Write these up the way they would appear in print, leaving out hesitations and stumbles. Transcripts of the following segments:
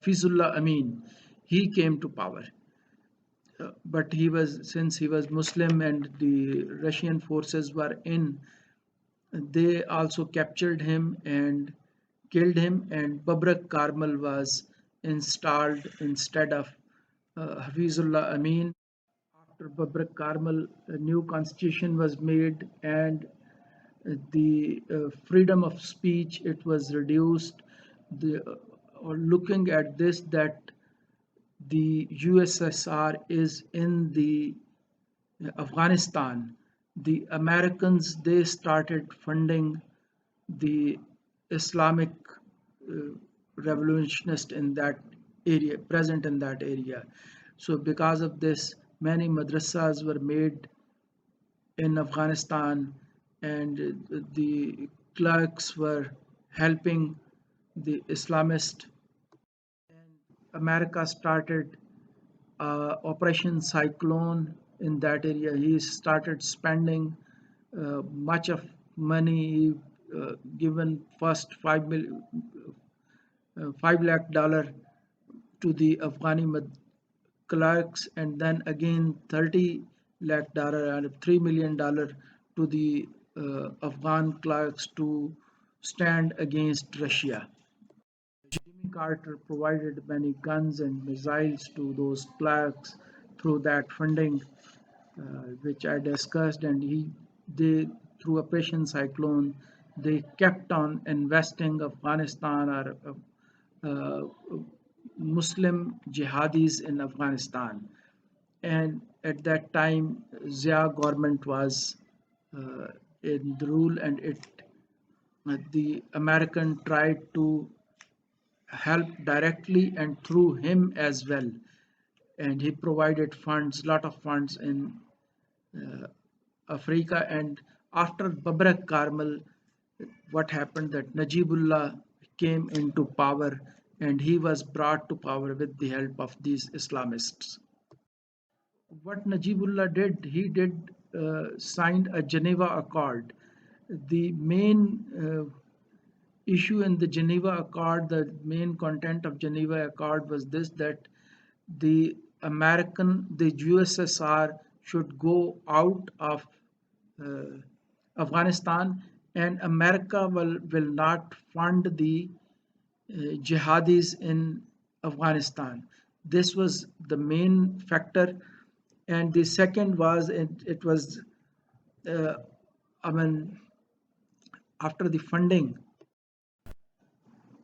Fizullah Amin, he came to power. But since he was Muslim and the Russian forces were in, they also captured him and killed him, and Babrak Karmal was installed instead of Hafizullah Amin. After Babrak Karmal, a new constitution was made, and the freedom of speech it was reduced. Looking at this, that the USSR is in the Afghanistan, the Americans they started funding the Islamic uh, revolutionists in that area, present in that area. So because of this, many madrasas were made in Afghanistan, and the clerks were helping the Islamist. And America started Operation Cyclone in that area. He started spending much of money. He given first 5 lakh dollar to the Afghani clerks, and then again 30 lakh dollar and $3 million to the Afghan clerks to stand against Russia. Jimmy Carter provided many guns and missiles to those clerks through that funding, which I discussed, and they through Operation Cyclone, they kept on investing Afghanistan or uh, Muslim jihadis in Afghanistan. And at that time, Zia government was uh, in the rule, and the American tried to help directly and through him as well, and he provided funds, lot of funds in uh, Africa. And after Babrak Karmal, what happened that Najibullah came into power, and he was brought to power with the help of these Islamists. What Najibullah did, he did signed a Geneva Accord. The main issue in the Geneva Accord, the main content of Geneva Accord was this, that the USSR should go out of uh, Afghanistan, and America will not fund the jihadis in Afghanistan. This was the main factor. And the second was it was, uh, I mean, after the funding.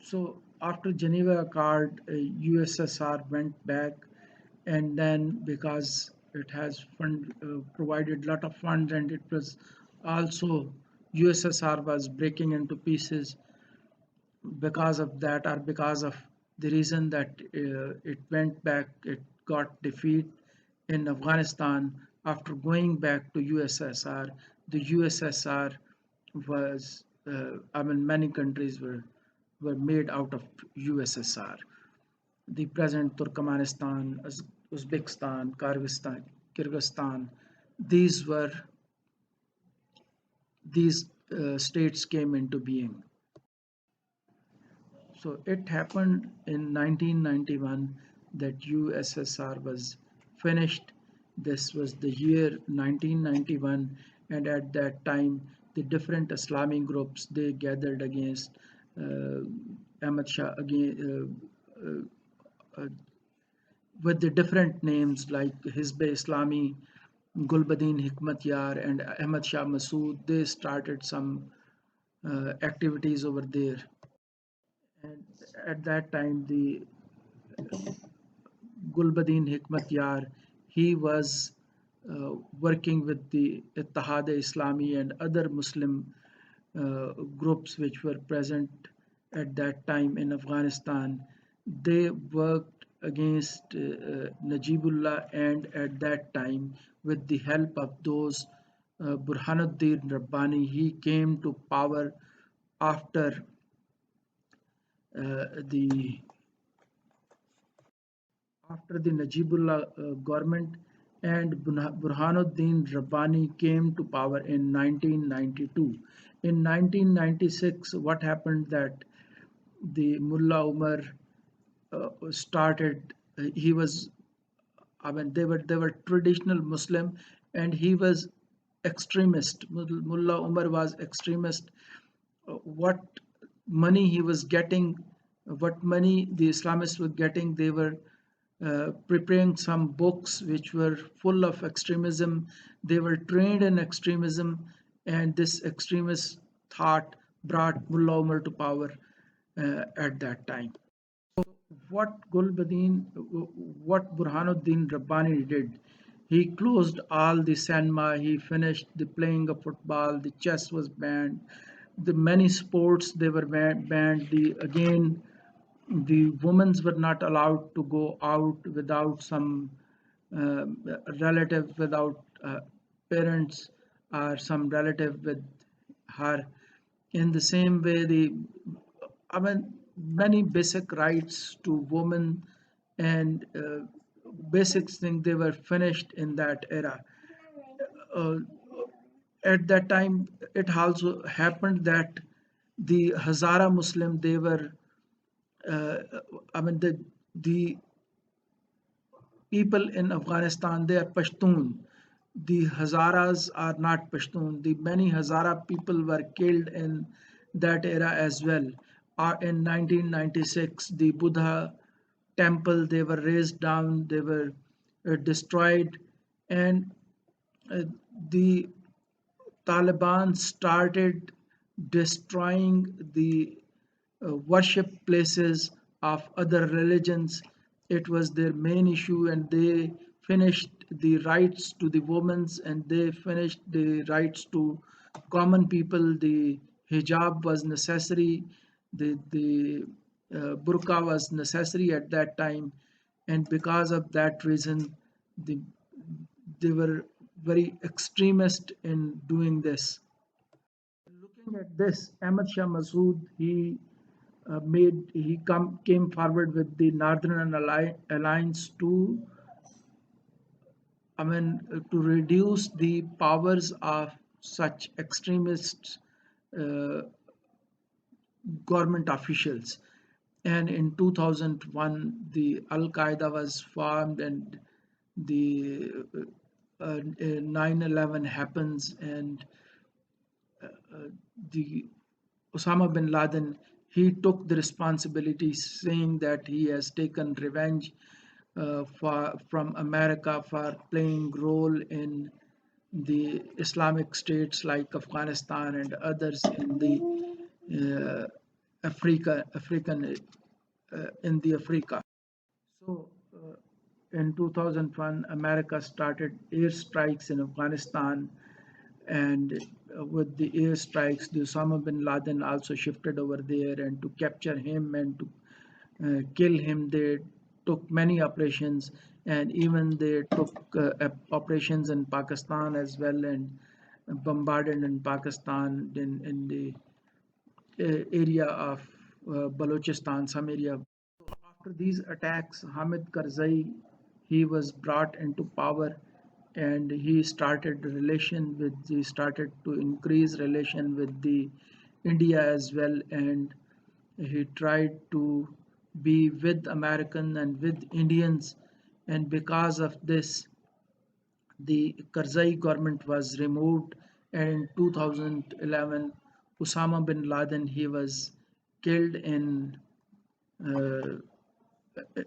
So after Geneva Accord, USSR went back, and then because it has provided lot of funds, and it was also USSR was breaking into pieces because of that, or because of the reason that it went back, it got defeat in Afghanistan. After going back to USSR, the USSR was, I mean, many countries were made out of USSR. The present Turkmenistan, Uzbekistan, Kyrgyzstan, these were these states came into being. So it happened in 1991 that USSR was finished. This was the year 1991, and at that time, the different Islamic groups they gathered against uh, Ahmad Shah again, with the different names like Hizb Islami, Gulbuddin Hikmatyar, and Ahmad Shah Massoud. They started some activities over there. And at that time, the Gulbuddin Hikmatyar, he was working with the Ittihad-e-Islami and other Muslim groups which were present at that time in Afghanistan. They worked against Najibullah, and at that time, with the help of those Burhanuddin Rabbani, he came to power after the Najibullah government, and Burhanuddin Rabbani came to power in 1992. In 1996, what happened that the Mullah Umar started. He was, I mean, they were traditional Muslim, and he was extremist. Mullah Umar was extremist. What money he was getting, what money the Islamists were getting, they were preparing some books which were full of extremism. They were trained in extremism, and this extremist thought brought Mullah Umar to power at that time. What Burhanuddin Rabbani did, he closed all the cinema, he finished the playing of football, the chess was banned, the many sports they were banned. The women were not allowed to go out without some uh, relative, without parents or some relative with her. In the same way, I mean, many basic rights to women and basic things they were finished in that era. Uh, at that time, it also happened that the Hazara Muslim they were, uh, I mean, the people in Afghanistan, they are Pashtun. The Hazaras are not Pashtun. The many Hazara people were killed in that era as well. In 1996, the Buddha temple, they were razed down, they were destroyed, and uh, the Taliban started destroying the worship places of other religions. It was their main issue, and they finished the rights to the women, and they finished the rights to common people. The hijab was necessary, the burqa was necessary at that time, and because of that reason, the, they were very extremist in doing this. Looking at this, Ahmad Shah Massoud, came forward with the Northern Alliance to, to reduce the powers of such extremist uh, government officials. And in 2001, the Al Qaeda was formed, and the 9/11 happens, and the Osama bin Laden, he took the responsibility, saying that he has taken revenge from America for playing role in the Islamic states like Afghanistan and others in the uh, African in the Africa. So in 2001, America started airstrikes in Afghanistan, and with the airstrikes, the Osama bin Laden also shifted over there, and to capture him and to kill him, they took many operations, and even they took operations in Pakistan as well, and bombarded in Pakistan in the area of Balochistan, some area. After these attacks, Hamid Karzai, he was brought into power, and he started to increase relation with the India as well, and he tried to be with American and with Indians, and because of this, the Karzai government was removed, and in 2011, Osama bin Laden, he was killed uh,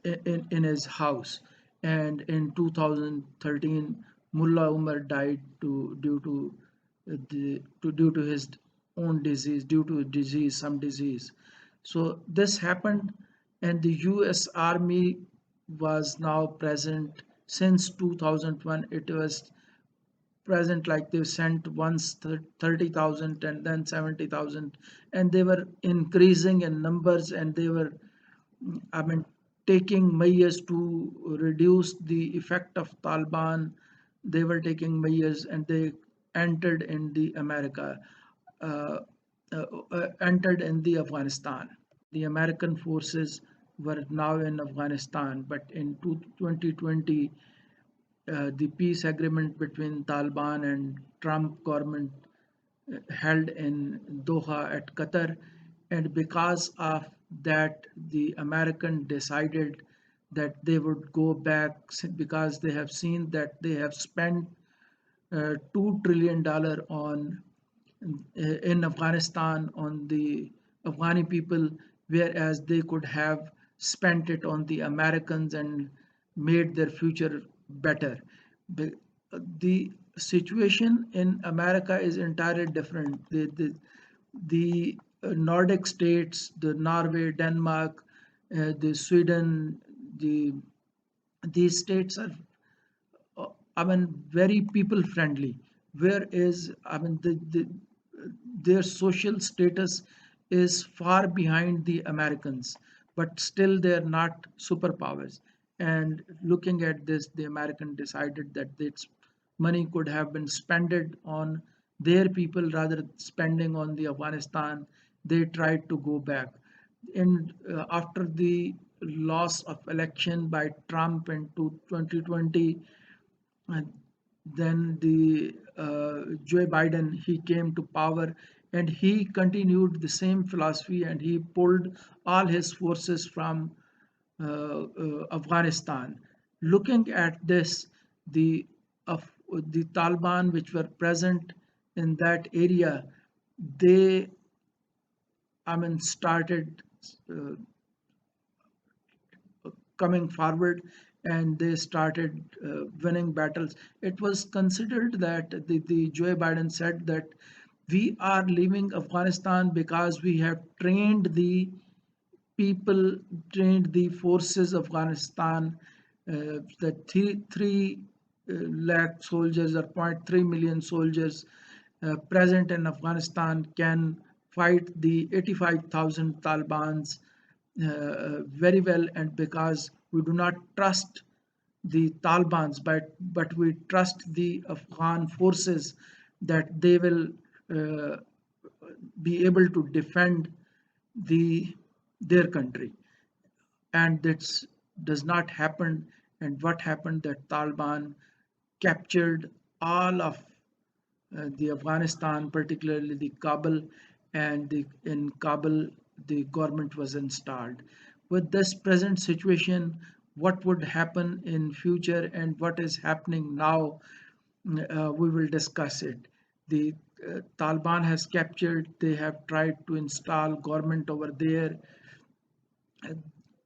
in his house, and in 2013, Mullah Umar died due to his own disease, due to disease, some disease. So this happened, and the U.S. Army was now present since 2001. It was present, like they sent once 30,000 and then 70,000, and they were increasing in numbers, and they were, I mean, taking measures to reduce the effect of Taliban. They were taking measures, and they entered in the America, uh, entered in the Afghanistan. The American forces were now in Afghanistan, but in 2020, the peace agreement between Taliban and Trump government held in Doha at Qatar, and because of that the American decided that they would go back because they have seen that they have spent $2 trillion on in Afghanistan on the Afghani people, whereas they could have spent it on the Americans and made their future better. The, the situation in America is entirely different. The Nordic states, the Norway, Denmark, the Sweden, the these states are I mean, very people friendly. Whereas, I mean, their social status is far behind the Americans, but still they're not superpowers. And looking at this, the American decided that its money could have been spent on their people rather than spending on the Afghanistan. They tried to go back. And after the loss of election by Trump in 2020, and then the Joe Biden, he came to power and he continued the same philosophy and he pulled all his forces from Afghanistan. Looking at this, the the Taliban which were present in that area, they I mean started uh, coming forward and they started winning battles. It was considered that the Joe Biden said that we are leaving Afghanistan because we have trained the people, trained the forces of Afghanistan, the three lakh soldiers or point 0.3 million soldiers present in Afghanistan can fight the 85,000 Talibans very well, and because we do not trust the Talibans, but we trust the Afghan forces that they will uh, be able to defend the their country, and that does not happen. And what happened that Taliban captured all of the Afghanistan, particularly the Kabul, and in Kabul the government was installed. With this present situation, what would happen in future and what is happening now, we will discuss it. The Taliban has captured, they have tried to install government over there,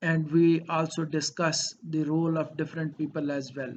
and we also discuss the role of different people as well.